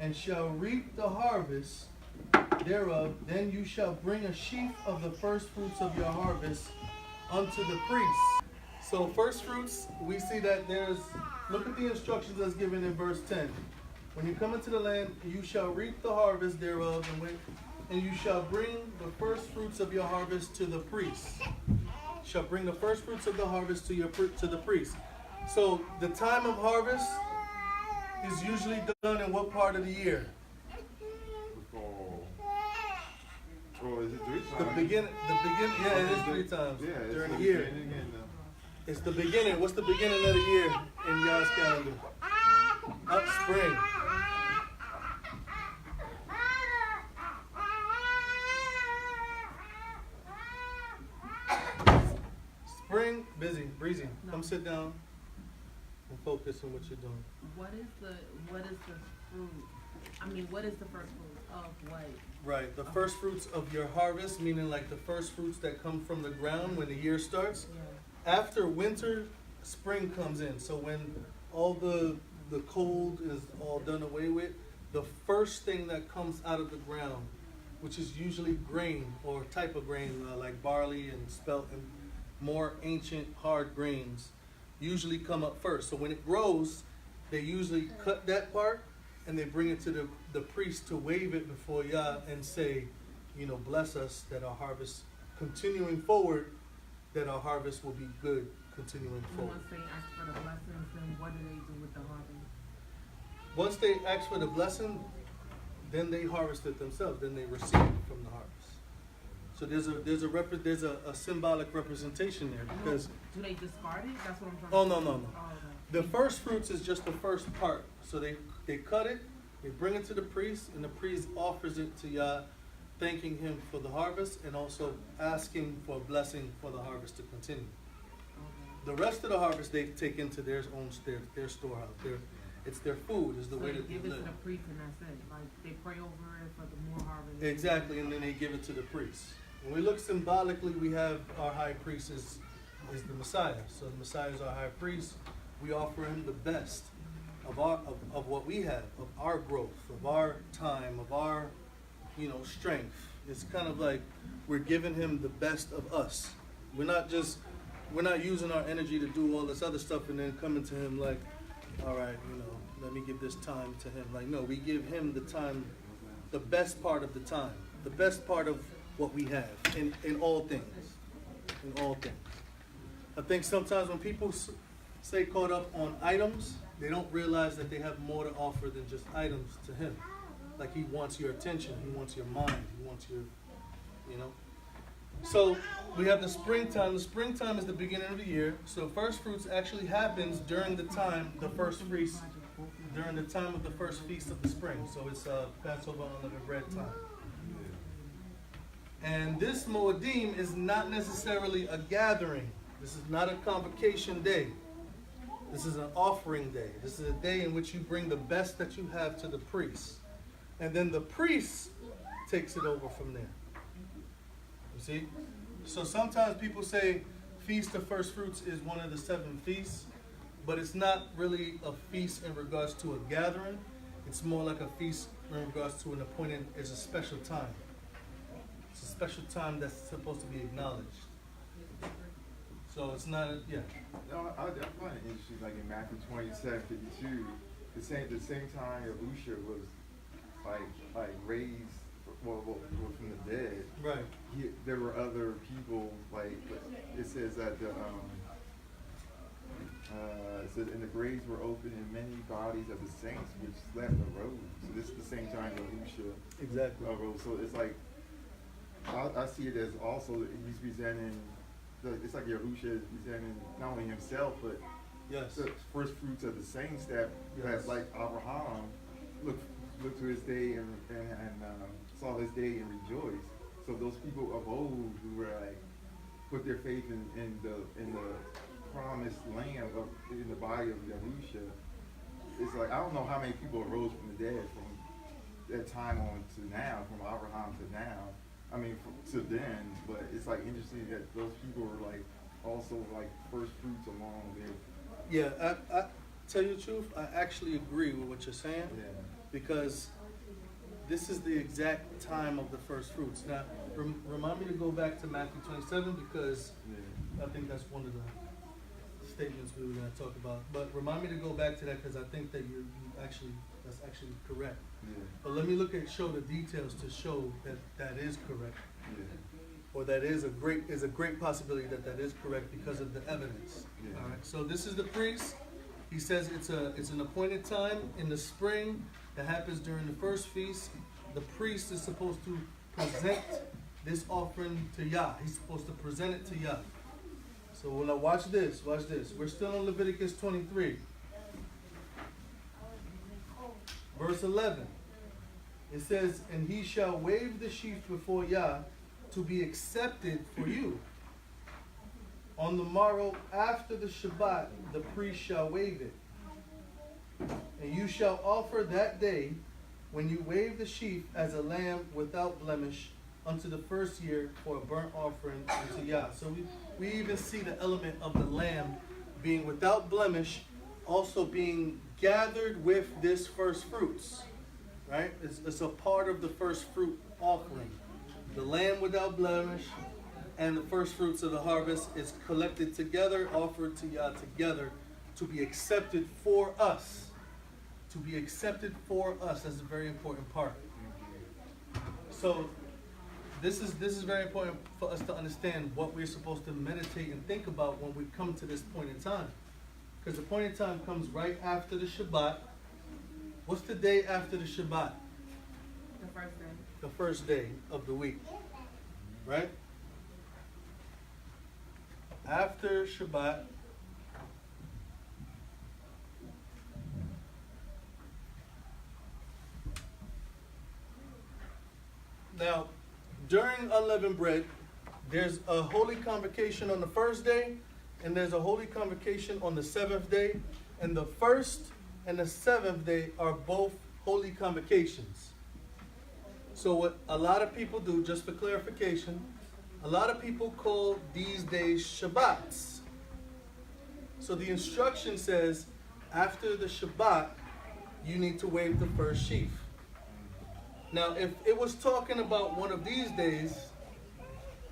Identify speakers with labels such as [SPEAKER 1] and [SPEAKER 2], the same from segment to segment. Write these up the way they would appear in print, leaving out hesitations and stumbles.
[SPEAKER 1] and shall reap the harvest thereof, then you shall bring a sheaf of the first fruits of your harvest unto the priest. So first fruits, we see that there's, look at the instructions that's given in verse 10. When you come into the land, you shall reap the harvest thereof, and you shall bring the first fruits of your harvest to the priest. Shall bring the first fruits of the harvest to the priest. So the time of harvest is usually done in what part of the year?
[SPEAKER 2] Oh, is it 3 times?
[SPEAKER 1] The beginning, yeah, it is 3 times during the year. It's the beginning. What's the beginning of the year in Yah's calendar? Up spring. Spring, busy, breezy. Come sit down and focus on what you're doing.
[SPEAKER 3] What is the fruit? I mean, what is the first fruit of what?
[SPEAKER 1] Right, the first fruits of your harvest, meaning like the first fruits that come from the ground when the year starts.
[SPEAKER 3] Yeah.
[SPEAKER 1] After winter, spring comes in. So when all the cold is all done away with, the first thing that comes out of the ground, which is usually grain or type of grain like barley and spelt and more ancient hard grains, usually come up first. So when it grows, they usually cut that part and they bring it to the priest to wave it before Yah and say, you know, bless us that our harvest continuing forward, that our harvest will be good continuing forward.
[SPEAKER 3] Once they ask for the blessings, then what do they do with the harvest?
[SPEAKER 1] Once they ask for the blessing, then they harvest it themselves. Then they receive it from the harvest. So there's a symbolic representation there because.
[SPEAKER 3] Do they discard it? That's what I'm trying.
[SPEAKER 1] Oh no.
[SPEAKER 3] Oh, okay.
[SPEAKER 1] The first fruits is just the first part. So they cut it, they bring it to the priest, and the priest offers it to Yah, thanking him for the harvest and also asking for a blessing for the harvest to continue. The rest of the harvest they take into their storehouse. It's their food, is the way that they live.
[SPEAKER 3] Give it to the priest and that's it. Like they pray over it for the more harvest.
[SPEAKER 1] Exactly, and then they give it to the priest. When we look symbolically, we have our high priest is the Messiah. So the Messiah is our high priest. We offer him the best of what we have, of our growth, of our time, of our strength. It's kind of like we're giving him the best of us. We're not using our energy to do all this other stuff and then coming to him like, all right, let me give this time to him. Like, no, we give him the time, the best part of the time, the best part of what we have in all things. In all things. I think sometimes when people stay caught up on items, they don't realize that they have more to offer than just items to him. Like he wants your attention, he wants your mind, he wants your, So we have the springtime. The springtime is the beginning of the year. So first fruits actually happens during the time, during the time of the first feast of the spring. So it's Passover unleavened bread time. And this Moedim is not necessarily a gathering. This is not a convocation day. This is an offering day. This is a day in which you bring the best that you have to the priest. And then the priest takes it over from there. You see? So sometimes people say Feast of First Fruits is one of the 7 feasts, but it's not really a feast in regards to a gathering. It's more like a feast in regards to an appointed, it's a special time. It's a special time that's supposed to be acknowledged. So it's not,
[SPEAKER 2] No, I find it interesting, like in Matthew 27:52, the same time Yahusha was like raised, well, from the dead.
[SPEAKER 1] Right.
[SPEAKER 2] There were other people, like it says that it says, and the graves were open, and many bodies of the saints which slept arose. So this is the same time Yahusha arose. So it's like I see it as also he's presenting. It's like Yahusha is presenting not only himself, but the first fruits of the saints that like Abraham looked to his day and saw his day and rejoiced. So those people of old who were like put their faith in the promised land in the body of Yahusha. It's like I don't know how many people arose from the dead from that time on to now, from Abraham to now. I mean, to then, but it's like interesting that those people were like also like first fruits along there.
[SPEAKER 1] Yeah, I tell you the truth, I actually agree with what you're saying.
[SPEAKER 2] Yeah.
[SPEAKER 1] because this is the exact time of the first fruits. Now, remind me to go back to Matthew 27 because I think that's one of the statements we were going to talk about. But remind me to go back to that because I think that that's actually correct. But let me show the details to show that that is correct. Or that is a great possibility that is correct because of the evidence. All right. So this is the priest. He says it's an appointed time in the spring that happens during the first feast. The priest is supposed to present this offering to Yah. He's supposed to present it to Yah. So now watch this. We're still in Leviticus 23. Verse 11. It says, "And he shall wave the sheaf before Yah to be accepted for you. On the morrow after the Shabbat, the priest shall wave it. And you shall offer that day, when you wave the sheaf, as a lamb without blemish unto the first year for a burnt offering unto Yah." So we even see the element of the lamb being without blemish, also being gathered with this first fruits. Right? It's a part of the first fruit offering. The lamb without blemish and the first fruits of the harvest is collected together, offered to Yah together, to be accepted for us. To be accepted for us. That's a very important part. So this is very important for us to understand what we're supposed to meditate and think about when we come to this point in time. Because the point in time comes right after the Shabbat. What's the day after the Shabbat?
[SPEAKER 3] The first day.
[SPEAKER 1] The first day of the week. Right? After Shabbat, now, during unleavened bread, there's a holy convocation on the first day, and there's a holy convocation on the seventh day, and the first and the seventh day are both holy convocations. So what a lot of people do, just for clarification, a lot of people call these days Shabbats. So the instruction says, after the Shabbat, you need to wave the first sheaf. Now, if it was talking about one of these days,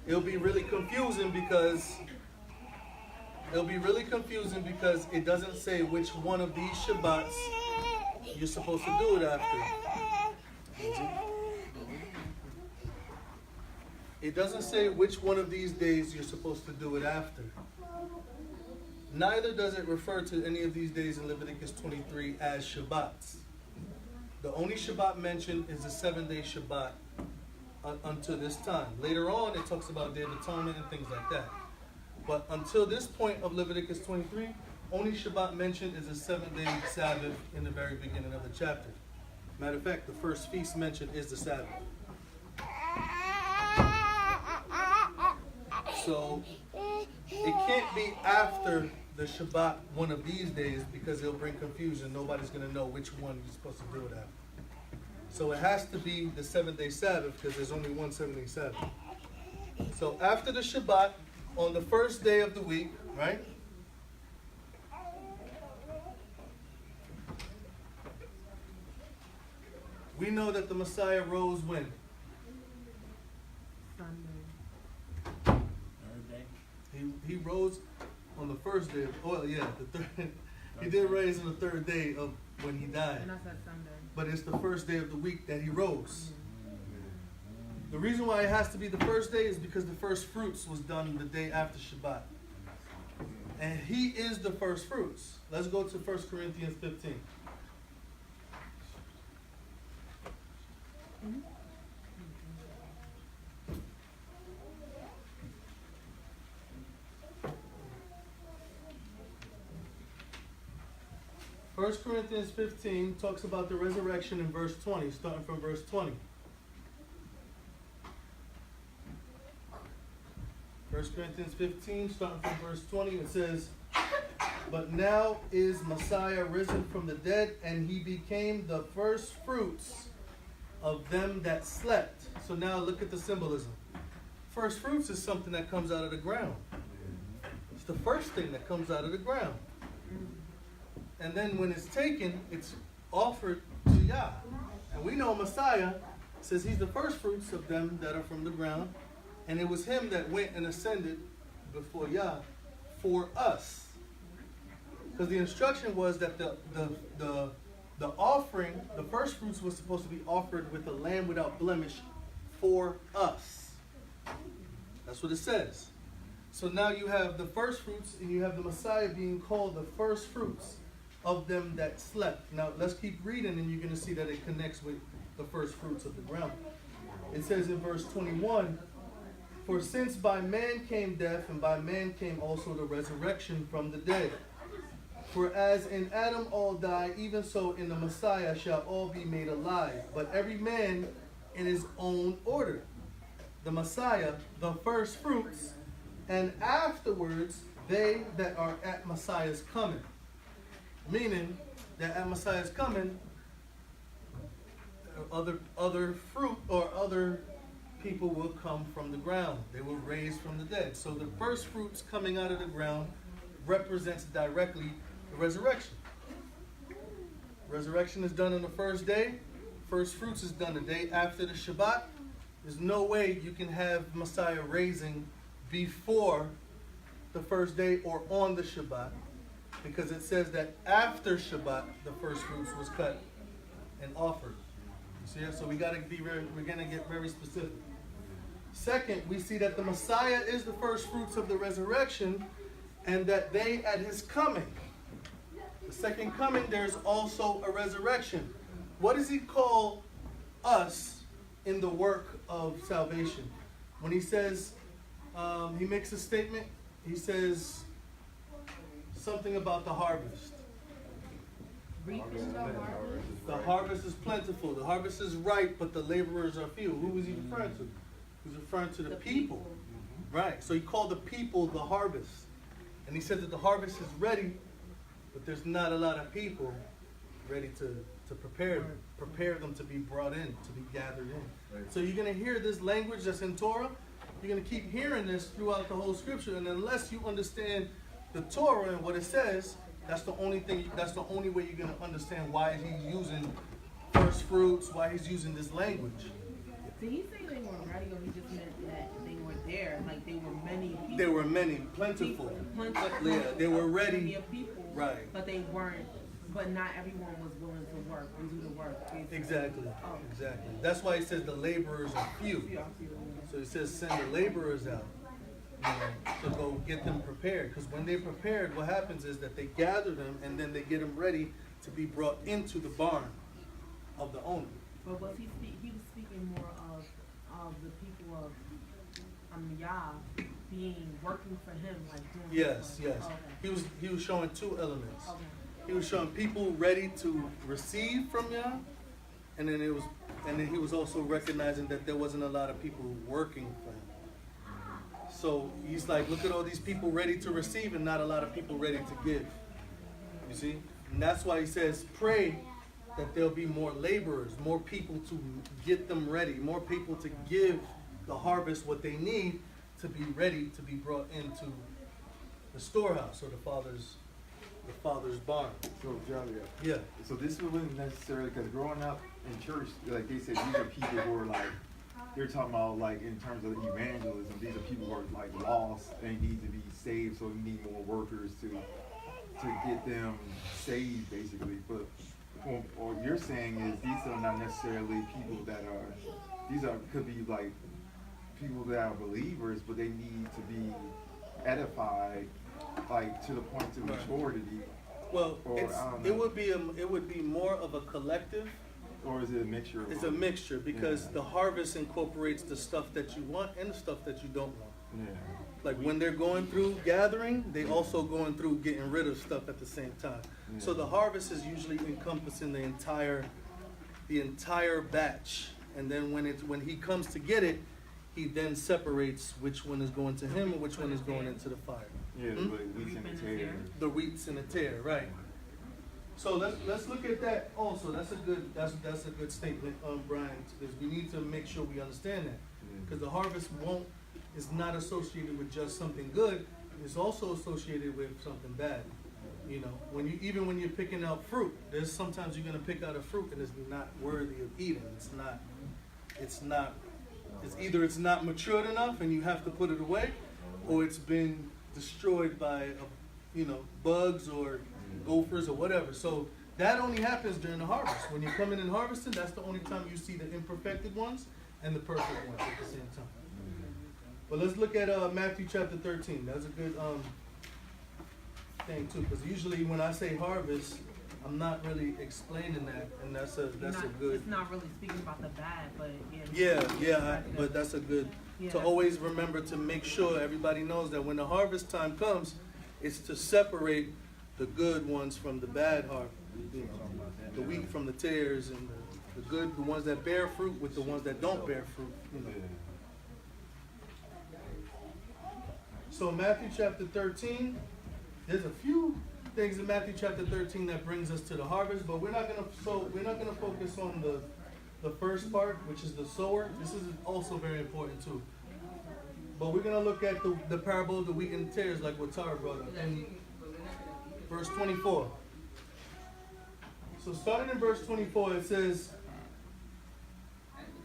[SPEAKER 1] it'll be really confusing because it doesn't say which one of these Shabbats you're supposed to do it after. It doesn't say which one of these days you're supposed to do it after. Neither does it refer to any of these days in Leviticus 23 as Shabbats. The only Shabbat mentioned is the 7-day Shabbat until this time. Later on, it talks about Day of Atonement and things like that. But until this point of Leviticus 23, only Shabbat mentioned is the 7-day Sabbath in the very beginning of the chapter. Matter of fact, the first feast mentioned is the Sabbath. So it can't be after the Shabbat one of these days because it'll bring confusion. Nobody's going to know which one you're supposed to do it after. So it has to be the 7-day Sabbath because there's only one 7-day Sabbath. So after the Shabbat, on the first day of the week, right? We know that the Messiah rose when?
[SPEAKER 3] Sunday.
[SPEAKER 1] He rose on the first day. The third. He did rise on the third day of when he died.
[SPEAKER 3] And I said Sunday.
[SPEAKER 1] But it's the first day of the week that he rose. The reason why it has to be the first day is because the first fruits was done the day after Shabbat. And he is the first fruits. Let's go to 1 Corinthians 15. First Corinthians 15 talks about the resurrection in verse 20, starting from verse 20. 1 Corinthians 15, starting from verse 20, it says, "But now is Messiah risen from the dead, and he became the first fruits of them that slept." So now look at the symbolism. First fruits is something that comes out of the ground. It's the first thing that comes out of the ground. And then when it's taken, it's offered to Yah. And we know Messiah says he's the first fruits of them that are from the ground. And it was him that went and ascended before Yah for us. Because the instruction was that the offering, the first fruits was supposed to be offered with a lamb without blemish for us. That's what it says. So now you have the first fruits and you have the Messiah being called the first fruits of them that slept. Now let's keep reading and you're going to see that it connects with the first fruits of the ground. It says in verse 21, for since by man came death, and by man came also the resurrection from the dead. For as in Adam all die, even so in the Messiah shall all be made alive, but every man in his own order. The Messiah, the first fruits, and afterwards they that are at Messiah's coming. Meaning that at Messiah's coming, other fruit or other people will come from the ground. They will raise from the dead. So the first fruits coming out of the ground represents directly the resurrection. Resurrection is done on the first day. First fruits is done the day after the Shabbat. There's no way you can have Messiah raising before the first day or on the Shabbat, because it says that after Shabbat the first fruits was cut and offered. You see, so we're gonna get very specific. Second, we see that the Messiah is the first fruits of the resurrection, and that they at his coming, the second coming, there's also a resurrection. What does he call us in the work of salvation? When he says, he makes a statement, he says something about the harvest. The harvest is plentiful, the harvest is ripe, but the laborers are few. Who was he referring to? He's referring to the people. Right, so he called the people the harvest. And he said that the harvest is ready, but there's not a lot of people ready to prepare them to be brought in, to be gathered in. Right. So you're going to hear this language that's in Torah. You're going to keep hearing this throughout the whole scripture. And unless you understand the Torah and what it says, that's the only way you're going to understand why he's using first fruits, why he's using this language.
[SPEAKER 3] Did he say they were ready, or he just meant that they were there, like they were many people?
[SPEAKER 1] There were many, plentiful. Yeah, they were ready.
[SPEAKER 3] People,
[SPEAKER 1] right.
[SPEAKER 3] But they weren't. But not everyone was willing to work and do the work. Basically.
[SPEAKER 1] Exactly. Oh. Exactly. That's why he says the laborers are few. So he says send the laborers out, to go get them prepared. Because when they're prepared, what happens is that they gather them and then they get them ready to be brought into the barn of the owner.
[SPEAKER 3] But was he was speaking more of the people of Yah working for him, like doing.
[SPEAKER 1] Yes. Okay. He was showing two elements. Okay. He was showing people ready to receive from Yah, and then he was also recognizing that there wasn't a lot of people working for him. So he's like, look at all these people ready to receive and not a lot of people ready to give. You see? And that's why he says, pray that there'll be more laborers, more people to get them ready, more people to give the harvest what they need to be ready to be brought into the storehouse or the Father's barn.
[SPEAKER 2] So, Charlie,
[SPEAKER 1] yeah.
[SPEAKER 2] So this wasn't necessarily, because growing up in church, like they said, these are people who are like, they're talking about like in terms of evangelism, these are people who are like lost and need to be saved, so we need more workers to get them saved, basically. But what you're saying is these are not necessarily people that are, could be like people that are believers, but they need to be edified, like to the point of maturity.
[SPEAKER 1] Well, it would be more of a collective.
[SPEAKER 2] Or is it a mixture?
[SPEAKER 1] It's a mixture, because the harvest incorporates the stuff that you want and the stuff that you don't want.
[SPEAKER 2] Yeah.
[SPEAKER 1] Like when they're going through gathering, they also going through getting rid of stuff at the same time. Yeah. So the harvest is usually encompassing the entire batch, and then when he comes to get it, he then separates which one is going to him and which one is going into the fire.
[SPEAKER 2] Yeah, the wheats and the tare.
[SPEAKER 1] The wheats and the tare, right? So let's look at that also. That's a good statement, Brian, because we need to make sure we understand that. Because the harvest is not associated with just something good. It's also associated with something bad. You know, even when you're picking out fruit, there's sometimes you're gonna pick out a fruit and it's not worthy of eating. It's either it's not matured enough and you have to put it away, or it's been destroyed by bugs or gophers or whatever. So that only happens during the harvest. When you're coming in harvesting, that's the only time you see the imperfected ones and the perfect ones at the same time. But let's look at Matthew chapter 13. That's a good thing too, because usually when I say harvest, I'm not really explaining that, and that's a good.
[SPEAKER 3] It's not really speaking about the bad, but
[SPEAKER 1] but that's a good to always remember to make sure everybody knows that when the harvest time comes, it's to separate the good ones from the bad harvest, the wheat from the tares, and the ones that bear fruit with the ones that don't bear fruit. So Matthew chapter 13, there's a few things in Matthew chapter 13 that brings us to the harvest, but we're not gonna focus on the first part, which is the sower. This is also very important too. But we're gonna look at the parable of the wheat and tares, like what Tara brought up in verse 24. So starting in verse 24, it says,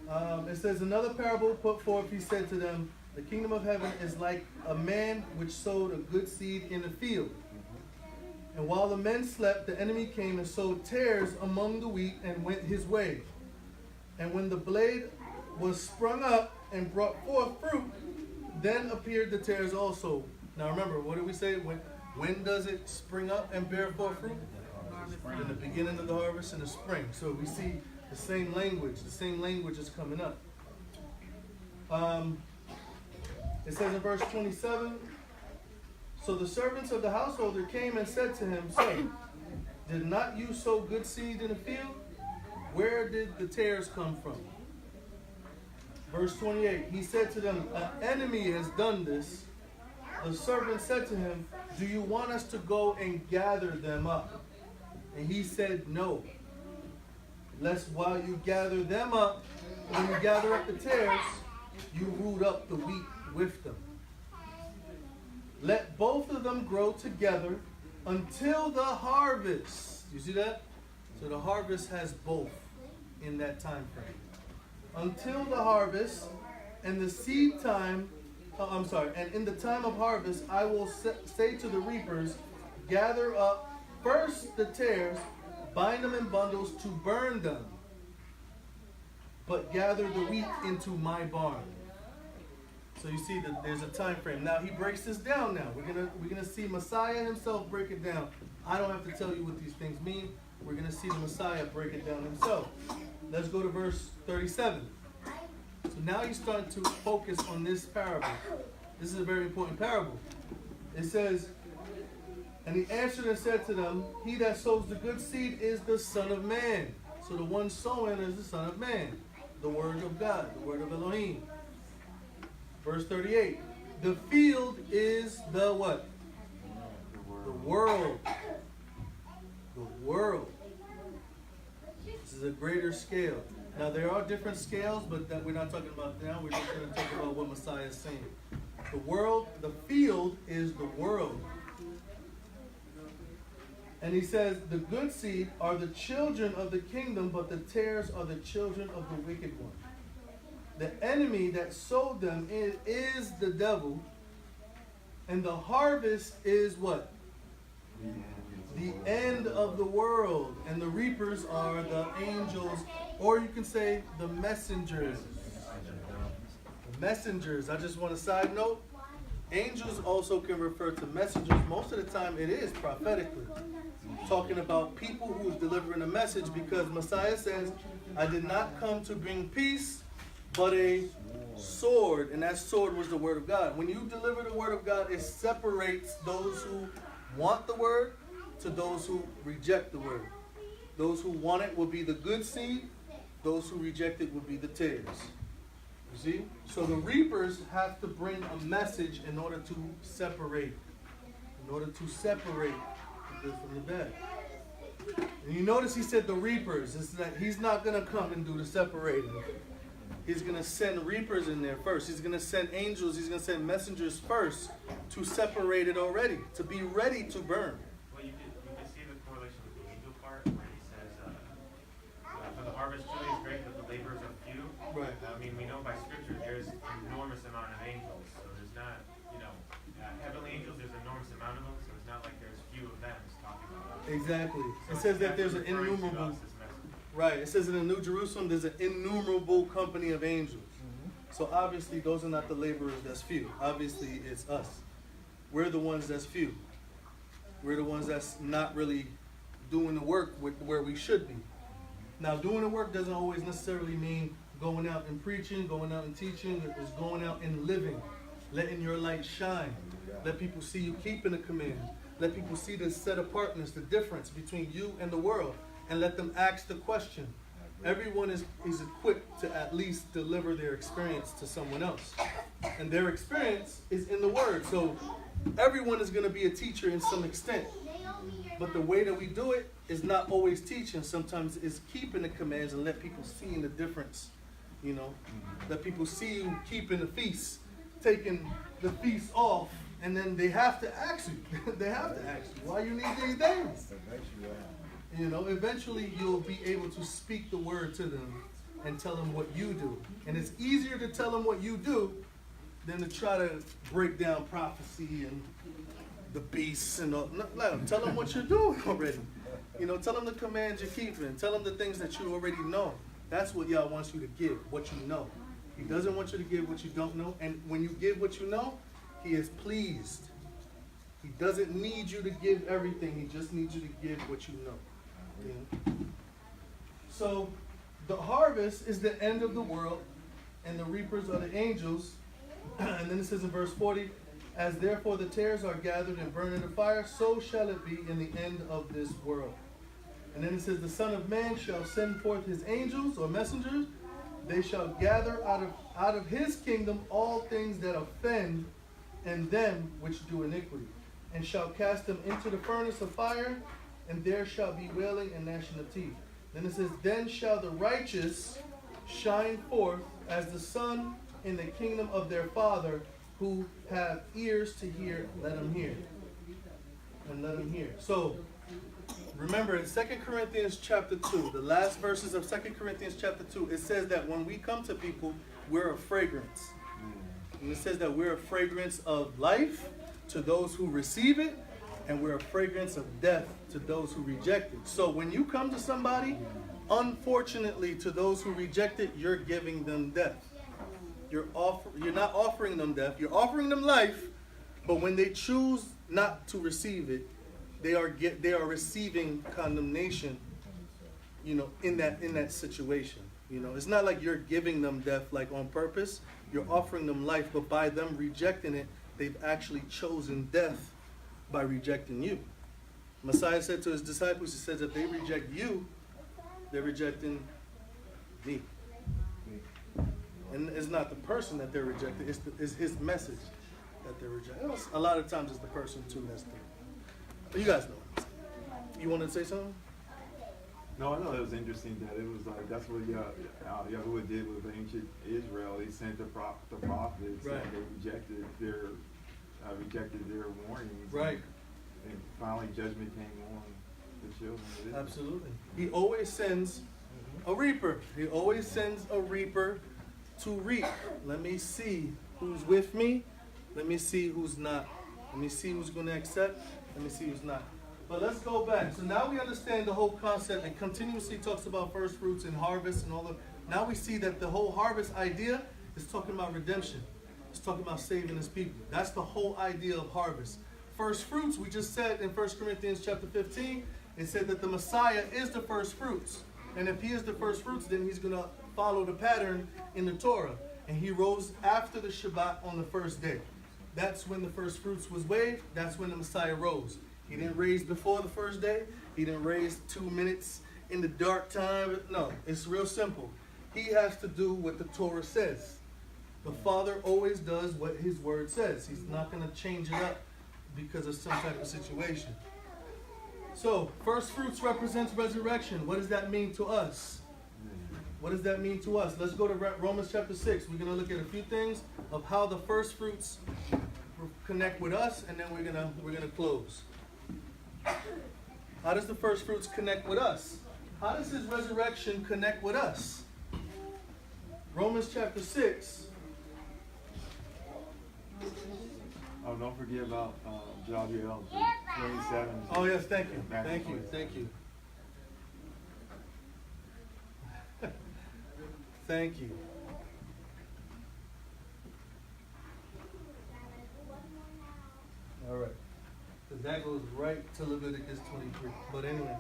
[SPEAKER 1] another parable put forth, he said to them, the kingdom of heaven is like a man which sowed a good seed in a field. And while the men slept, the enemy came and sowed tares among the wheat and went his way. And when the blade was sprung up and brought forth fruit, then appeared the tares also. Now remember, what did we say? When does it spring up and bear forth fruit? In the beginning of the harvest, in the spring. So we see the same language. The same language is coming up. It says in verse 27, so the servants of the householder came and said to him, Sir, did not you sow good seed in the field? Where did the tares come from? Verse 28, he said to them, an enemy has done this. The servant said to him, do you want us to go and gather them up? And he said, no. Lest while you gather them up, when you gather up the tares, you root up the wheat with them. Let both of them grow together until the harvest. You see that? So the harvest has both in that time frame. Until the harvest and the seed time, and in the time of harvest, I will say to the reapers, gather up first the tares, bind them in bundles to burn them, but gather the wheat into my barn. So you see that there's a time frame. Now he breaks this down now. We're gonna see Messiah himself break it down. I don't have to tell you what these things mean. We're gonna see the Messiah break it down himself. Let's go to verse 37. So now he's starting to focus on this parable. This is a very important parable. It says, and he answered and said to them, he that sows the good seed is the Son of Man. So the one sowing is the Son of Man, the Word of God, the Word of Elohim. Verse 38, the field is the what? The world. The world. This is a greater scale. Now there are different scales, but that we're not talking about now. We're just going to talk about what Messiah is saying. The world, the field is the world. And he says, the good seed are the children of the kingdom, but the tares are the children of the wicked one. The enemy that sowed them is the devil, and the harvest is what? The end of the world. And the reapers are the angels, or you can say the messengers. The messengers. I just want a side note. Angels also can refer to messengers. Most of the time it is prophetically. Talking about people who is delivering a message, because Messiah says, I did not come to bring peace, but a sword. And that sword was the word of God. When you deliver the word of God, it separates those who want the word to those who reject the word. Those who want it will be the good seed. Those who reject it will be the tares. You see? So the reapers have to bring a message in order to separate. In order to separate the good from the bad. And you notice he said the reapers. It's that he's not going to come and do the separating. He's going to send reapers in there first. He's going to send angels. He's going to send messengers first to separate it already. To be ready to burn. Exactly. It says that there's an innumerable, right, it says in the New Jerusalem there's an innumerable company of angels. So obviously those are not the laborers that's few. Obviously it's us. We're the ones that's few. We're the ones that's not really doing the work where we should be. Now, doing the work doesn't always necessarily mean going out and preaching, going out and teaching. It's going out and living, letting your light shine. Let people see you keeping the command. Let people see the set apartness, the difference between you and the world, and let them ask the question. Everyone is equipped to at least deliver their experience to someone else. And their experience is in the Word. So everyone is going to be a teacher in some extent. But the way that we do it is not always teaching. Sometimes it's keeping the commands and let people see the difference. You know, let people see you keeping the feast, taking the feast off, and then they have to ask you. They have to ask you why you need these things. You know, eventually you'll be able to speak the word to them and tell them what you do. And it's easier to tell them what you do than to try to break down prophecy and the beasts and all. No, tell them what you're doing already. You know, tell them the commands you're keeping. Tell them the things that you already know. That's what Yah wants you to give, what you know. He doesn't want you to give what you don't know. And when you give what you know, He is pleased. He doesn't need you to give everything. He just needs you to give what you know. Yeah. So the harvest is the end of the world, and the reapers are the angels. And then it says in verse 40, as therefore the tares are gathered and burned in the fire, so shall it be in the end of this world. And then it says the Son of Man shall send forth his angels or messengers. They shall gather out of his kingdom all things that offend and them which do iniquity, and shall cast them into the furnace of fire, and there shall be wailing and gnashing of teeth. Then it says, then shall the righteous shine forth as the sun in the kingdom of their Father. Who have ears to hear, let them hear. And let them hear. So, remember in 2 Corinthians chapter 2, the last verses of 2 Corinthians chapter 2, it says that when we come to people, we're a fragrance. And it says that we're a fragrance of life to those who receive it, and we're a fragrance of death to those who reject it. So when you come to somebody, unfortunately to those who reject it, you're giving them death. You're not offering them death, you're offering them life, but when they choose not to receive it, they are receiving condemnation, you know, in that situation. You know, it's not like you're giving them death like on purpose. You're offering them life, but by them rejecting it, they've actually chosen death by rejecting you. Messiah said to his disciples, he says, if they reject you, they're rejecting me. And it's not the person that they're rejecting, it's his message that they're rejecting. A lot of times it's the person too that's there. But you guys know. You wanted to say something?
[SPEAKER 2] No, I know it was interesting that it was like, that's what Yahuah did with ancient Israel. He sent the prophets,
[SPEAKER 1] right.
[SPEAKER 2] And they rejected their warnings.
[SPEAKER 1] Right.
[SPEAKER 2] And finally judgment came on the children of Israel.
[SPEAKER 1] Absolutely. He always sends a reaper. He always sends a reaper to reap. Let me see who's with me. Let me see who's not. Let me see who's going to accept. Let me see who's not. But let's go back. So now we understand the whole concept, and continuously talks about first fruits and harvest and all of. Now we see that the whole harvest idea is talking about redemption. It's talking about saving his people. That's the whole idea of harvest. First fruits, we just said in 1 Corinthians chapter 15, it said that the Messiah is the first fruits. And if he is the first fruits, then he's going to follow the pattern in the Torah. And he rose after the Shabbat on the first day. That's when the first fruits was waved. That's when the Messiah rose. He didn't raise before the first day. He didn't raise 2 minutes in the dark time. No, it's real simple. He has to do what the Torah says. The Father always does what his word says. He's not going to change it up because of some type of situation. So, first fruits represents resurrection. What does that mean to us? What does that mean to us? Let's go to Romans chapter 6. We're going to look at a few things of how the first fruits connect with us, and then we're gonna close. How does the first fruits connect with us? How does his resurrection connect with us? Romans chapter 6.
[SPEAKER 2] Oh, don't forget about Yasharal 27.
[SPEAKER 1] Oh yes, thank you, thank you, thank you. Thank you. All right. Because that goes right to Leviticus 23. But anyway.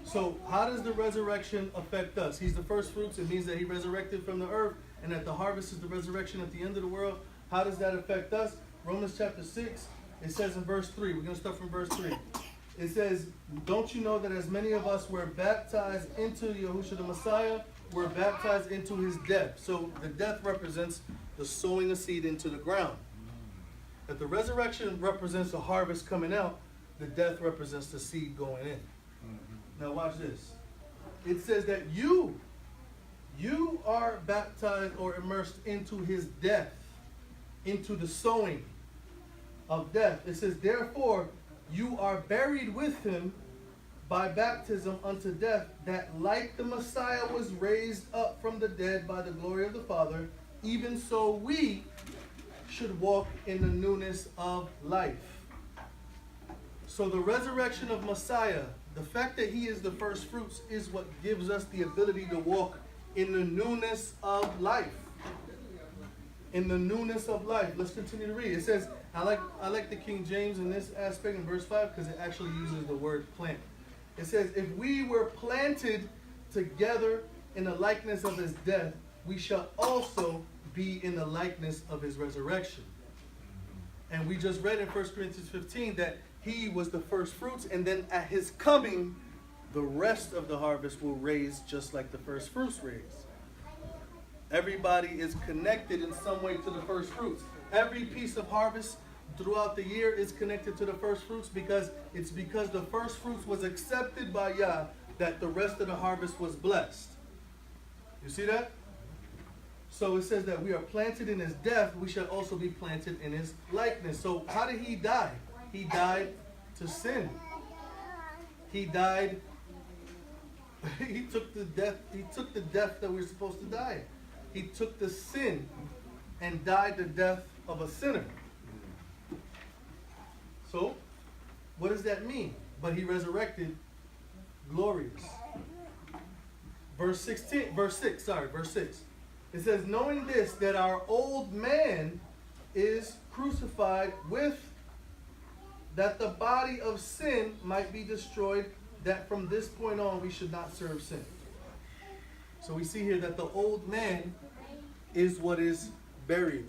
[SPEAKER 1] So how does the resurrection affect us? He's the first fruits. It means that he resurrected from the earth and that the harvest is the resurrection at the end of the world. How does that affect us? Romans chapter 6, it says in verse 3. We're going to start from verse 3. It says, don't you know that as many of us were baptized into Yahusha the Messiah, were baptized into his death. So the death represents the sowing a seed into the ground. That the resurrection represents the harvest coming out, the death represents the seed going in. Now watch this. It says that you are baptized or immersed into his death, into the sowing of death. It says, therefore, you are buried with him by baptism unto death, that like the Messiah was raised up from the dead by the glory of the Father, even so we should walk in the newness of life. So the resurrection of Messiah, the fact that he is the first fruits, is what gives us the ability to walk in the newness of life. In the newness of life. Let's continue to read. It says, I like the King James in this aspect in verse 5 because it actually uses the word plant. It says, if we were planted together in the likeness of his death, we shall also be in the likeness of his resurrection. And we just read in 1 Corinthians 15 that he was the first fruits, and then at his coming, the rest of the harvest will raise just like the first fruits raised. Everybody is connected in some way to the first fruits. Every piece of harvest throughout the year is connected to the first fruits because it's because the first fruits was accepted by Yah that the rest of the harvest was blessed. You see that? So it says that we are planted in his death, we shall also be planted in his likeness. So how did he die? He died to sin. He died, he took the death that we were supposed to die. He took the sin and died the death of a sinner. So, what does that mean? But he resurrected glorious. Verse 6. It says, knowing this, that our old man is crucified with, that the body of sin might be destroyed, that from this point on we should not serve sin. So we see here that the old man is what is buried.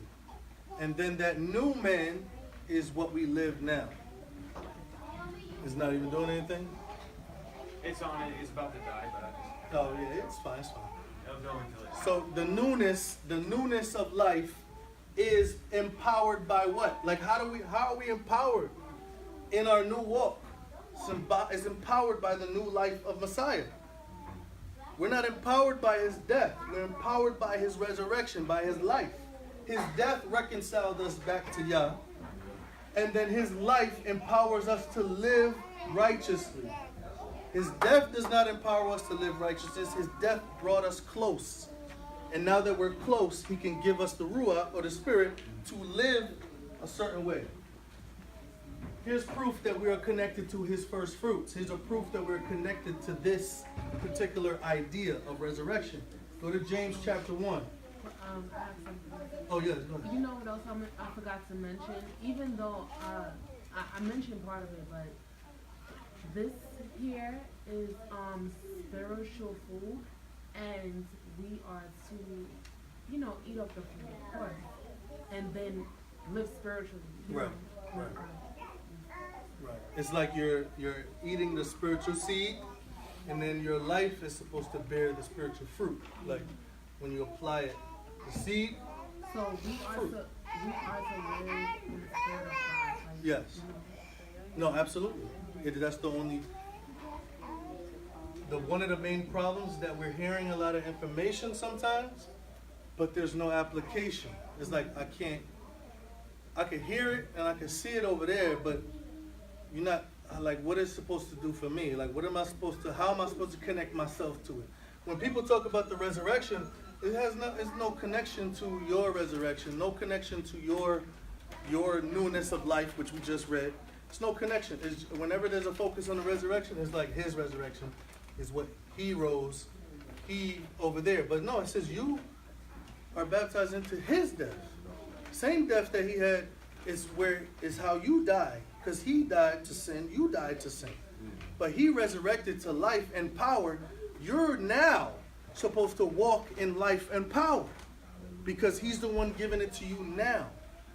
[SPEAKER 1] And then that new man is what we live now. It's not even doing anything?
[SPEAKER 4] It's on it. It's about to die, but I just...
[SPEAKER 1] Oh yeah, it's fine, it's fine.
[SPEAKER 4] It'll go until it's...
[SPEAKER 1] So the newness of life is empowered by what? Like how are we empowered in our new walk? It's empowered by the new life of Messiah. We're not empowered by his death. We're empowered by his resurrection, by his life. His death reconciled us back to Yah. And then his life empowers us to live righteously. His death does not empower us to live righteousness. His death brought us close. And now that we're close, he can give us the Ruach, or the Spirit, to live a certain way. Here's proof that we are connected to his first fruits. Here's a proof that we're connected to this particular idea of resurrection. Go to James chapter 1.
[SPEAKER 3] I have something.
[SPEAKER 1] Oh, yes, go ahead.
[SPEAKER 3] You know what else I forgot to mention? Even though I mentioned part of it, but this here is spiritual food, and we are to, eat up the food, of course, and then live spiritually.
[SPEAKER 1] Right. Right. It's like you're eating the spiritual seed, and then your life is supposed to bear the spiritual fruit. Like when you apply it, the seed.
[SPEAKER 3] So we are to live in the spirit of God. Like,
[SPEAKER 1] Yes. No, absolutely. That's the only. One of the main problems that we're hearing a lot of information sometimes, but there's no application. It's like I can hear it and I can see it over there, but you're not like what it's supposed to do for me. Like how am I supposed to connect myself to it? When people talk about the resurrection, it's no connection to your resurrection, no connection to your your newness of life, which we just read. There's no connection. Whenever there's a focus on the resurrection, it's like his resurrection is what he rose, he over there. But no, it says you are baptized into his death. Same death that he had is how you die. Because he died to sin, you died to sin. But he resurrected to life and power. You're now supposed to walk in life and power. Because he's the one giving it to you now.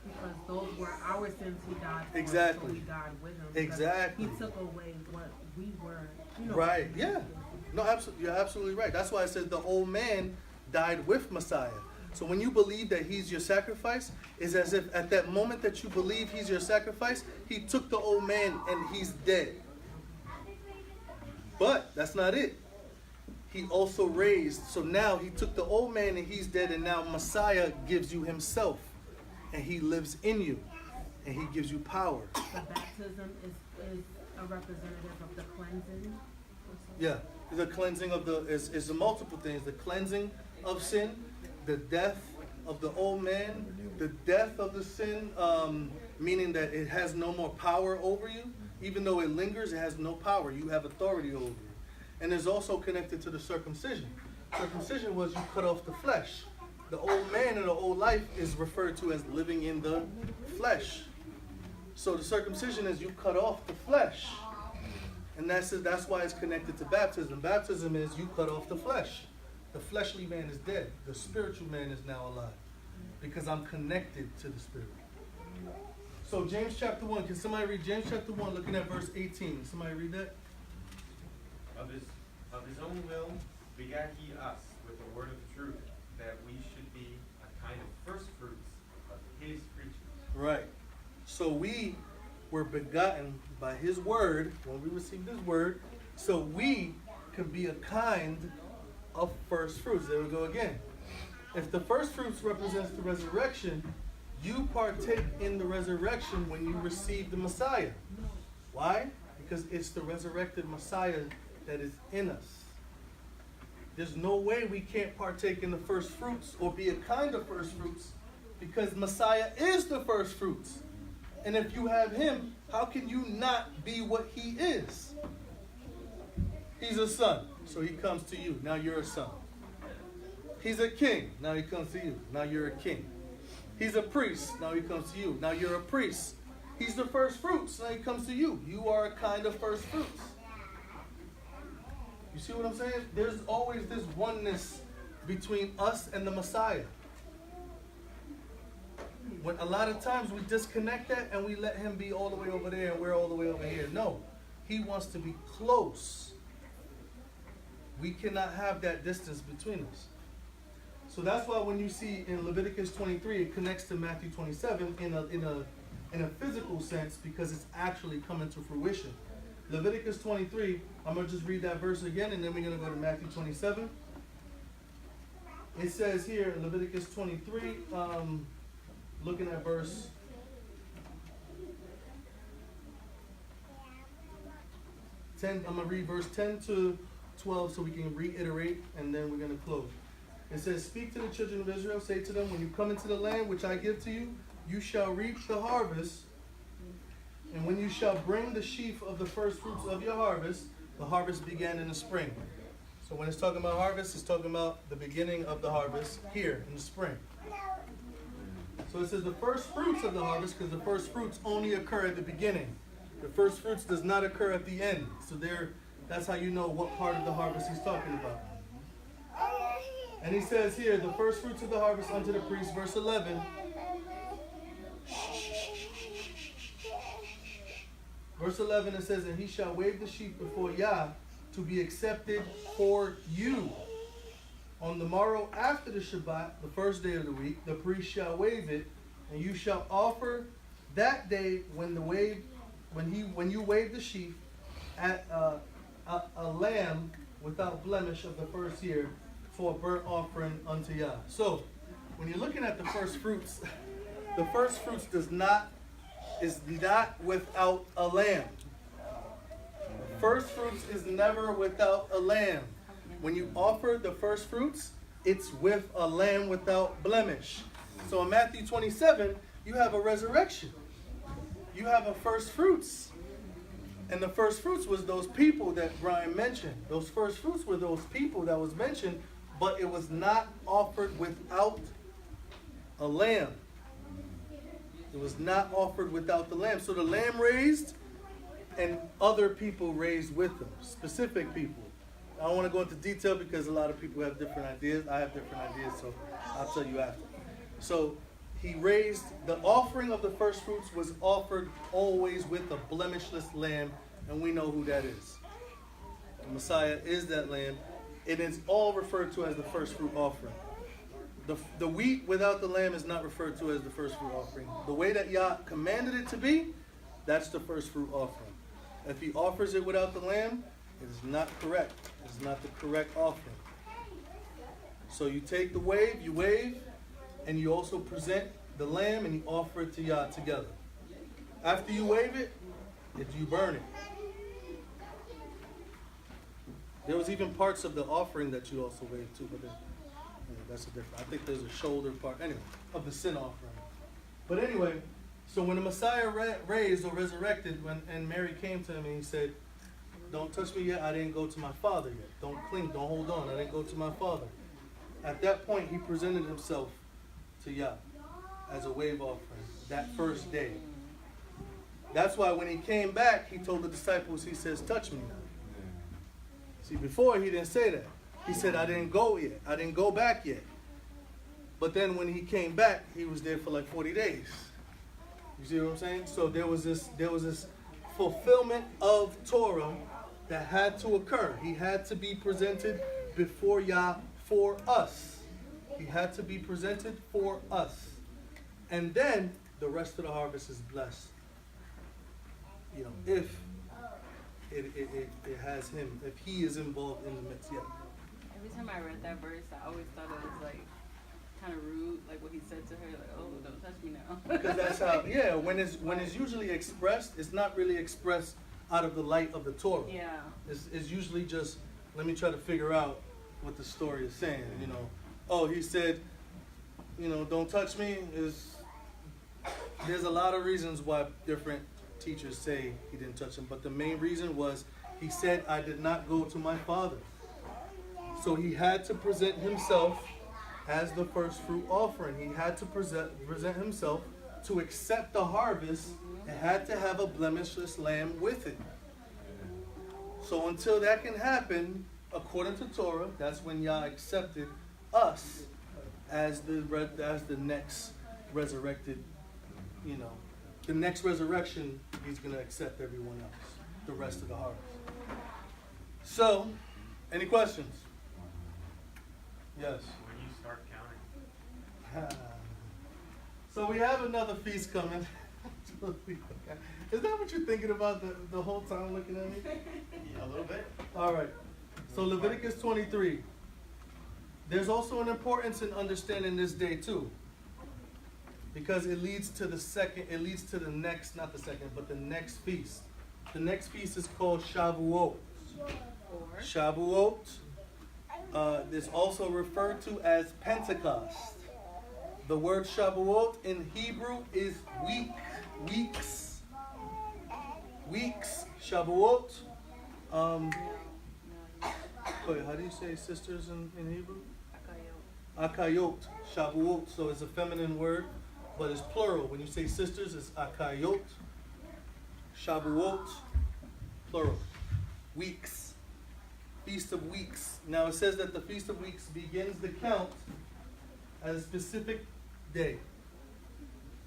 [SPEAKER 3] Because those were our sins he died for.
[SPEAKER 1] Exactly.
[SPEAKER 3] So we died with him.
[SPEAKER 1] Exactly.
[SPEAKER 3] He took away what we were.
[SPEAKER 1] Right, yeah. No, absolutely, you're absolutely right. That's why I said the old man died with Messiah. So when you believe that he's your sacrifice, it's as if at that moment that you believe he's your sacrifice, he took the old man and he's dead. But that's not it. He also raised. So now he took the old man and he's dead, and now Messiah gives you himself. And he lives in you. And he gives you power.
[SPEAKER 3] The baptism is a representative of the cleansing.
[SPEAKER 1] Yeah. The cleansing of is the multiple things. The cleansing of sin, the death of the old man, the death of the sin, meaning that it has no more power over you. Even though it lingers, it has no power. You have authority over it. And it's also connected to the circumcision. Circumcision was you cut off the flesh. The old man and the old life is referred to as living in the flesh. So the circumcision is you cut off the flesh. And that's why it's connected to baptism. Baptism is you cut off the flesh. The fleshly man is dead. The spiritual man is now alive. Because I'm connected to the spirit. So James chapter 1. Can somebody read James chapter 1 looking at verse 18? Somebody read that?
[SPEAKER 5] Of his own will begat he us with the word of truth, that we should be a kind of first fruits of his creatures.
[SPEAKER 1] Right. So we were begotten by his word, when we received his word, so we can be a kind of first fruits. There we go again. If the first fruits represents the resurrection, you partake in the resurrection when you receive the Messiah. Why? Because it's the resurrected Messiah that is in us. There's no way we can't partake in the first fruits or be a kind of first fruits, because Messiah is the first fruits. And if you have him, how can you not be what he is? He's a son, so he comes to you. Now you're a son. He's a king. Now he comes to you. Now you're a king. He's a priest. Now he comes to you. Now you're a priest. He's the first fruits. Now he comes to you. You are a kind of first fruits. You see what I'm saying? There's always this oneness between us and the Messiah. When a lot of times we disconnect that and we let him be all the way over there and we're all the way over here. No, he wants to be close. We cannot have that distance between us. So that's why when you see in Leviticus 23, it connects to Matthew 27 in a physical sense, because it's actually coming to fruition. Leviticus 23, I'm going to just read that verse again, and then we're going to go to Matthew 27. It says here in Leviticus 23, looking at verse 10, I'm going to read verse 10 to 12 so we can reiterate, and then we're going to close. It says, "Speak to the children of Israel, say to them, when you come into the land which I give to you, you shall reap the harvest. And when you shall bring the sheaf of the first fruits of your harvest, the harvest began in the spring." So when it's talking about harvest, it's talking about the beginning of the harvest here in the spring. So it says the first fruits of the harvest, because the first fruits only occur at the beginning. The first fruits does not occur at the end. So that's how you know what part of the harvest he's talking about. And he says here, the first fruits of the harvest unto the priest, verse 11. Verse 11, it says, "And he shall wave the sheaf before Yah to be accepted for you. On the morrow after the Shabbat, the first day of the week, the priest shall wave it, and you shall offer that day when you wave the sheaf at a lamb without blemish of the first year for a burnt offering unto Yah." So when you're looking at the first fruits, the first fruits is not without a lamb. First fruits is never without a lamb. When you offer the first fruits, it's with a lamb without blemish. So in Matthew 27, you have a resurrection. You have a first fruits. And the first fruits was those people that Brian mentioned. Those first fruits were those people that was mentioned, but it was not offered without a lamb. It was not offered without the lamb. So the lamb raised, and other people raised with them, specific people. I don't want to go into detail because a lot of people have different ideas. I have different ideas, so I'll tell you after. So he raised, the offering of the first fruits was offered always with a blemishless lamb, and we know who that is. The Messiah is that lamb. It is all referred to as the first fruit offering. The wheat without the lamb is not referred to as the first fruit offering. The way that Yah commanded it to be, that's the first fruit offering. If he offers it without the lamb, it is not correct. It is not the correct offering. So you take the wave, you wave, and you also present the lamb and you offer it to Yah together. After you wave it, you burn it. There was even parts of the offering that you also wave too, but that's a different. I think there's a shoulder part, anyway, of the sin offering. But anyway, so when the Messiah raised or resurrected, and Mary came to him and he said, "Don't touch me yet, I didn't go to my Father yet. Don't cling, don't hold on, I didn't go to my Father." At that point, he presented himself to Yah as a wave offering that first day. That's why when he came back, he told the disciples, he says, "Touch me now." See, before he didn't say that. He said, "I didn't go yet. I didn't go back yet." But then when he came back, he was there for like 40 days. You see what I'm saying? So there was this fulfillment of Torah that had to occur. He had to be presented before Yah for us. He had to be presented for us. And then the rest of the harvest is blessed. You know, if it has him, if he is involved in the midst. Yeah.
[SPEAKER 6] Every time I read that verse, I always thought it was like kind of rude, like what he said to her, like, "Oh, don't touch me now."
[SPEAKER 1] Because that's how, yeah, when it's usually expressed, it's not really expressed out of the light of the Torah.
[SPEAKER 6] Yeah.
[SPEAKER 1] It's usually just, let me try to figure out what the story is saying, you know. Oh, he said, you know, "Don't touch me." There's a lot of reasons why different teachers say he didn't touch him, but the main reason was he said, "I did not go to my Father." So he had to present himself as the first fruit offering. He had to present himself to accept the harvest. It had to have a blemishless lamb with it. So until that can happen, according to Torah, that's when Yah accepted us as the next resurrected, you know, the next resurrection, he's going to accept everyone else, the rest of the harvest. So, any questions? Yes.
[SPEAKER 5] When you start counting.
[SPEAKER 1] So we have another feast coming. Is that what you're thinking about the whole time looking at me?
[SPEAKER 5] A little bit.
[SPEAKER 1] All right. So Leviticus 23. There's also an importance in understanding this day too. Because it leads to the next, not the second, but the next feast. The next feast is called Shavuot. Shavuot is also referred to as Pentecost. The word Shavuot in Hebrew is weeks. Shavuot. Wait, how do you say sisters in Hebrew? Akayot. Shavuot. So it's a feminine word, but it's plural. When you say sisters, it's Akayot. Shavuot. Plural. Weeks. Feast of Weeks. Now it says that the Feast of Weeks begins the count at a specific day.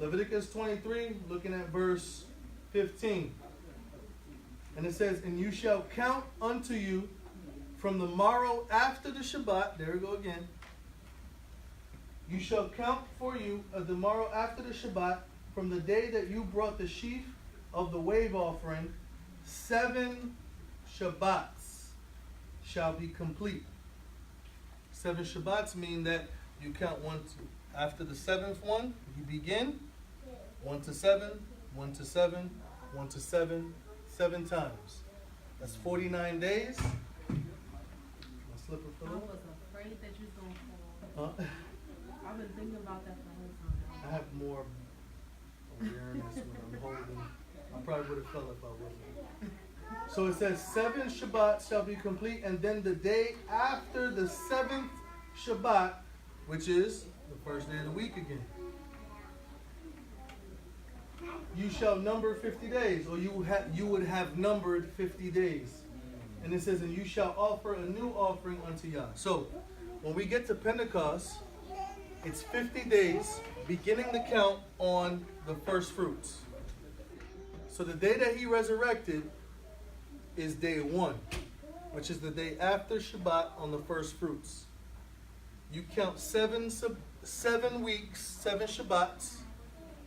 [SPEAKER 1] Leviticus 23, looking at verse 15. And it says, "And you shall count unto you from the morrow after the Shabbat," there we go again. "You shall count for you the morrow after the Shabbat, from the day that you brought the sheaf of the wave offering, 7 Shabbats shall be complete." 7 Shabbats mean that you count after the 7th one, you begin 1 to 7, 1 to 7, 1 to 7, 7 times. That's 49 days. My slipper
[SPEAKER 3] I
[SPEAKER 1] fell off.
[SPEAKER 3] was afraid that you was gonna fall.
[SPEAKER 1] Huh?
[SPEAKER 3] I've been thinking about that the whole time.
[SPEAKER 1] I have more when I'm holding. I probably would have fell if I wasn't. So it says 7 Shabbats shall be complete, and then the day after the 7th Shabbat, which is the first day of the week again, you shall number 50 days, or you would have numbered 50 days. And it says, and you shall offer a new offering unto Yah. So when we get to Pentecost, it's 50 days, beginning the count on the first fruits. So the day that he resurrected is day 1, which is the day after Shabbat on the first fruits. You count 7 weeks, 7 Shabbats.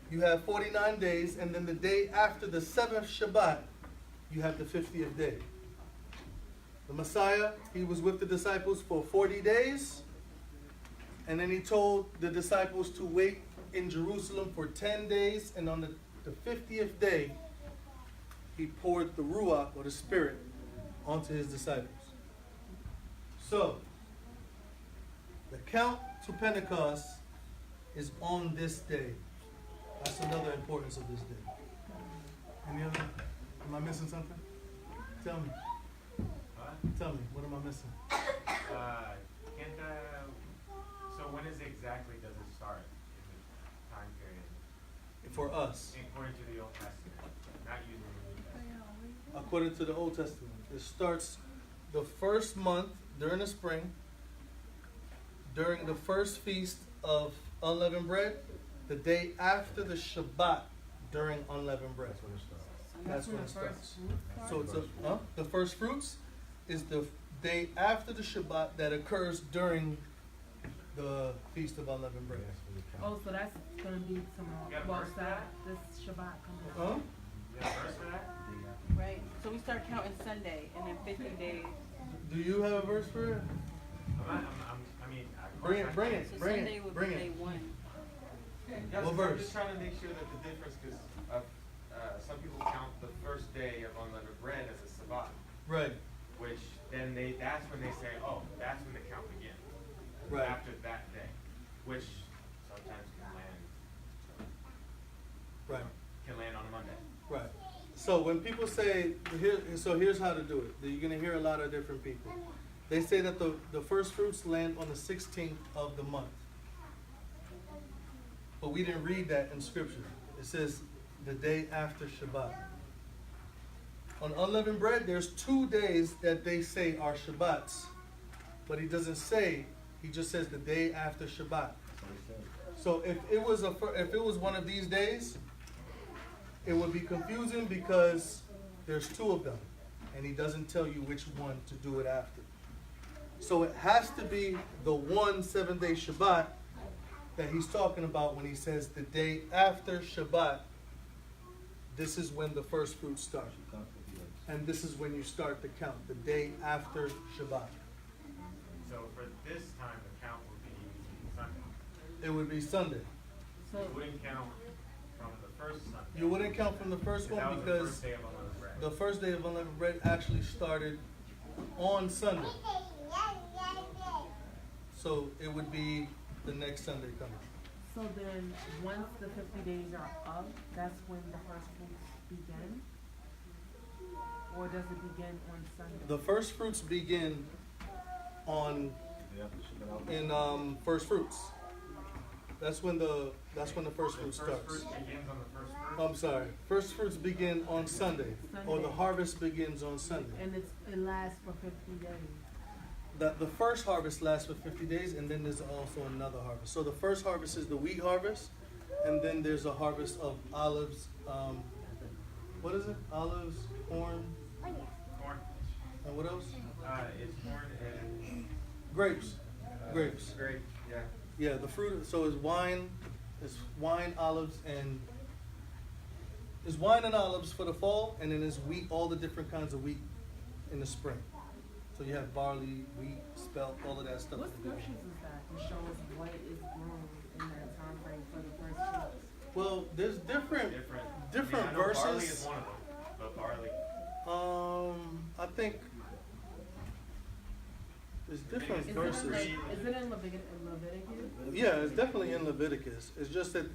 [SPEAKER 1] You have 49 days, and then the day after the 7th Shabbat, you have the 50th day. The Messiah, he was with the disciples for 40 days, and then he told the disciples to wait in Jerusalem for 10 days, and on the 50th day, he poured the Ruach, or the Spirit, onto his disciples. So, the count to Pentecost is on this day. That's another importance of this day. Any other? Am I missing something? Tell me.
[SPEAKER 5] What?
[SPEAKER 1] Tell me, what am I missing?
[SPEAKER 5] So when exactly does it start in the time period?
[SPEAKER 1] For us,
[SPEAKER 5] According to the Old Testament, not using the New Testament.
[SPEAKER 1] according to the Old Testament, it starts the first month during the spring, during the first feast of unleavened bread, the day after the Shabbat during unleavened bread. That's when it starts. So it's the first fruits is the day after the Shabbat that occurs during the feast of unleavened bread.
[SPEAKER 3] Oh, so that's gonna be tomorrow.
[SPEAKER 5] You got a
[SPEAKER 3] Well,
[SPEAKER 5] verse for
[SPEAKER 3] Saturday,
[SPEAKER 5] that?
[SPEAKER 3] this Shabbat coming up.
[SPEAKER 1] Huh?
[SPEAKER 5] You got a verse for that?
[SPEAKER 6] Right. So we start counting Sunday, and then 50 days.
[SPEAKER 1] Do you have a verse for it? Bring it, bring it,
[SPEAKER 6] So
[SPEAKER 1] bring
[SPEAKER 6] Sunday
[SPEAKER 1] it,
[SPEAKER 6] would
[SPEAKER 1] bring
[SPEAKER 6] be day
[SPEAKER 1] it.
[SPEAKER 6] 1.
[SPEAKER 5] Yeah,
[SPEAKER 1] What
[SPEAKER 5] I'm
[SPEAKER 1] verse?
[SPEAKER 5] just trying to make sure that the difference, because some people count the first day of unleavened bread as a Sabbath,
[SPEAKER 1] Right,
[SPEAKER 5] which then that's when they say, oh, that's when the count begins.
[SPEAKER 1] right.
[SPEAKER 5] After that day, which sometimes can land on a Monday.
[SPEAKER 1] Right. So when people say, here's how to do it. You're going to hear a lot of different people. They say that the first fruits land on the 16th of the month. But we didn't read that in Scripture. It says the day after Shabbat. On unleavened bread, there's 2 days that they say are Shabbats. But he doesn't say, he just says the day after Shabbat. So if it was one of these days, it would be confusing because there's 2 of them, and he doesn't tell you which one to do it after. So it has to be the 1 7-day Shabbat that he's talking about when he says the day after Shabbat. This is when the first fruits start, and this is when you start the count, the day after Shabbat.
[SPEAKER 5] So for this time, the count would be Sunday.
[SPEAKER 1] It would be Sunday.
[SPEAKER 3] So,
[SPEAKER 5] You wouldn't count from the first Sunday.
[SPEAKER 1] You wouldn't count from the first
[SPEAKER 5] That
[SPEAKER 1] one
[SPEAKER 5] was
[SPEAKER 1] because
[SPEAKER 5] the first day of unleavened bread.
[SPEAKER 1] the first day of unleavened bread actually started on Sunday. So it would be the next Sunday coming.
[SPEAKER 3] so then, once the 50 days are up, that's when the first fruits begin? Or does it begin on Sunday?
[SPEAKER 1] The first fruits begin in first fruits. That's when the first fruit
[SPEAKER 5] The first
[SPEAKER 1] starts.
[SPEAKER 5] fruit begins on the first fruit.
[SPEAKER 1] I'm sorry. First fruits begin on Sunday, or the harvest begins on Sunday.
[SPEAKER 3] And it lasts for 50 days.
[SPEAKER 1] The first harvest lasts for 50 days, and then there's also another harvest. So the first harvest is the wheat harvest, and then there's a harvest of olives. What is it? Olives, corn,
[SPEAKER 5] Corn.
[SPEAKER 1] and what else?
[SPEAKER 5] It's corn and
[SPEAKER 1] Grapes. Grapes.
[SPEAKER 5] grape. Yeah.
[SPEAKER 1] Yeah, the fruit. So it's wine, olives, and it's wine and olives for the fall, and then there's wheat, all the different kinds of wheat in the spring. So you have barley, wheat, spelt, all of that stuff.
[SPEAKER 3] What scriptures is that to show us what is grown in that time frame for the first fruits?
[SPEAKER 1] Well, there's different
[SPEAKER 5] I know
[SPEAKER 1] verses.
[SPEAKER 5] Barley is one of them, but barley.
[SPEAKER 1] I think there's different verses.
[SPEAKER 3] Is it in Leviticus?
[SPEAKER 1] Yeah, it's definitely in Leviticus. It's just that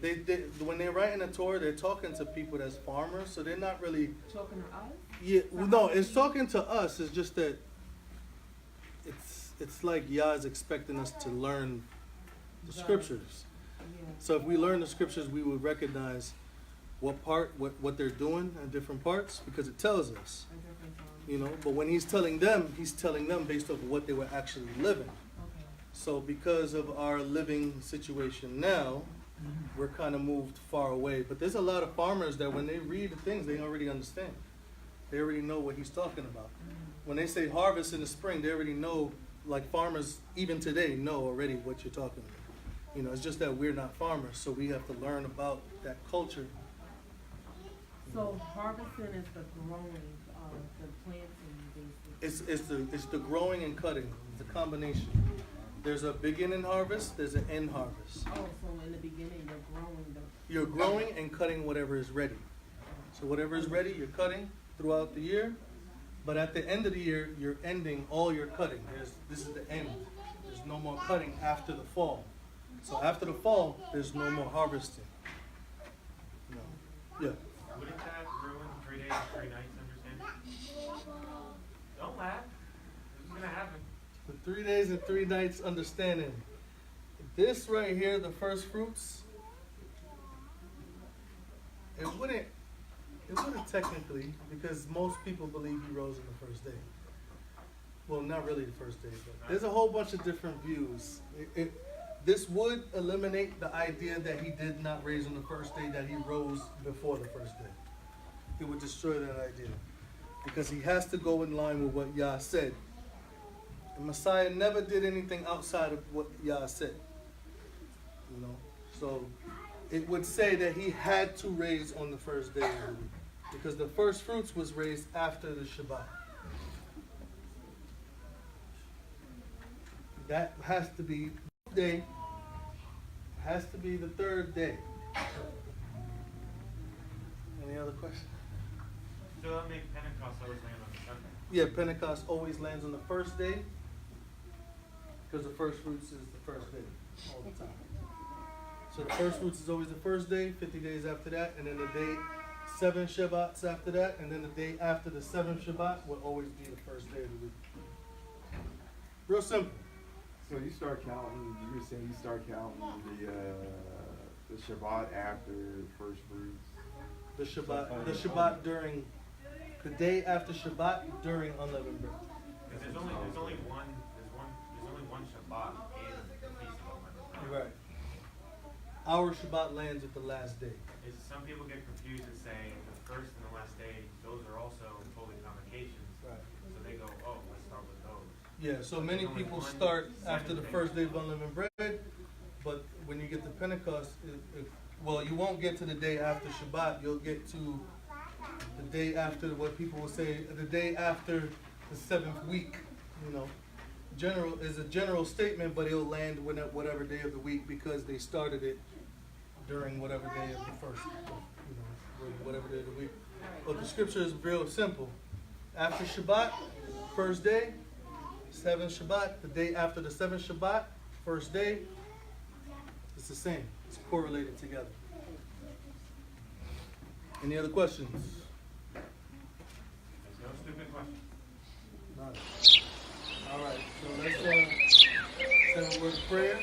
[SPEAKER 1] when they're writing the Torah, they're talking to people that's farmers, so they're not really.
[SPEAKER 3] Talking to us?
[SPEAKER 1] Yeah, well, no, it's talking to us. It's just that it's like Yah is expecting us to learn the scriptures.
[SPEAKER 3] Yeah.
[SPEAKER 1] So if we learn the scriptures, we would recognize what they're doing in different parts, because it tells us,
[SPEAKER 3] A different time.
[SPEAKER 1] you know. But when he's telling them based off of what they were actually living.
[SPEAKER 3] Okay.
[SPEAKER 1] So because of our living situation now, we're kind of moved far away. But there's a lot of farmers that when they read the things, they already understand. They already know what he's talking about. When they say harvest in the spring, they already know, like farmers even today know already what you're talking about. You know, it's just that we're not farmers, so we have to learn about that culture.
[SPEAKER 3] So harvesting is the growing of the planting, basically.
[SPEAKER 1] It's the growing and cutting. It's a combination. There's a beginning harvest, there's an end harvest.
[SPEAKER 3] Oh, so in the beginning,
[SPEAKER 1] You're growing and cutting whatever is ready. So whatever is ready, you're cutting throughout the year. But at the end of the year, you're ending all your cutting. This is the end. There's no more cutting after the fall. So after the fall, there's no more harvesting. No. Yeah.
[SPEAKER 5] Wouldn't that ruin 3 days and 3 nights, understand? Don't laugh. This is gonna happen.
[SPEAKER 1] The 3 days and 3 nights understanding. This right here, the first fruits, it wouldn't technically, because most people believe he rose on the first day. Well, not really the first day, but there's a whole bunch of different views. This would eliminate the idea that he did not raise on the first day, that he rose before the first day. It would destroy that idea. Because he has to go in line with what Yah said. The Messiah never did anything outside of what Yah said. You know? So it would say that he had to raise on the first day of the week. Because the first fruits was raised after the Shabbat. That has to be day. Has to be the third day. Any other questions?
[SPEAKER 5] So that makes Pentecost always land on Sunday.
[SPEAKER 1] Yeah, Pentecost always lands on the first day. Because the first fruits is the first day all the time. So the first fruits is always the first day, 50 days after that, and then the day 7 Shabbats after that, and then the day after the 7th Shabbat will always be the first day of the week. Real simple.
[SPEAKER 2] So you start counting. You were saying you start counting the Shabbat after first fruits.
[SPEAKER 1] The Shabbat during the day after Shabbat during unleavened bread.
[SPEAKER 5] Because there's only one Shabbat in the Feast of Unleavened Bread.
[SPEAKER 1] Right. Our Shabbat lands at the last day.
[SPEAKER 5] Some people get confused and say the first and the last day, those are also holy convocations.
[SPEAKER 1] Right.
[SPEAKER 5] So they go, oh, let's start with those.
[SPEAKER 1] Yeah, so many people start after the first day of unleavened bread, but when you get to Pentecost, well, you won't get to the day after Shabbat. You'll get to the day after what people will say, the day after the 7th week. You know, is a general statement, but it'll land whatever day of the week because they started it during whatever day of the first, whatever day of the week. But the scripture is real simple. After Shabbat, first day, 7th Shabbat, the day after the 7th Shabbat, first day, it's the same. It's correlated together. Any other questions?
[SPEAKER 5] There's no stupid question.
[SPEAKER 1] None. All right, so let's say a word of prayer.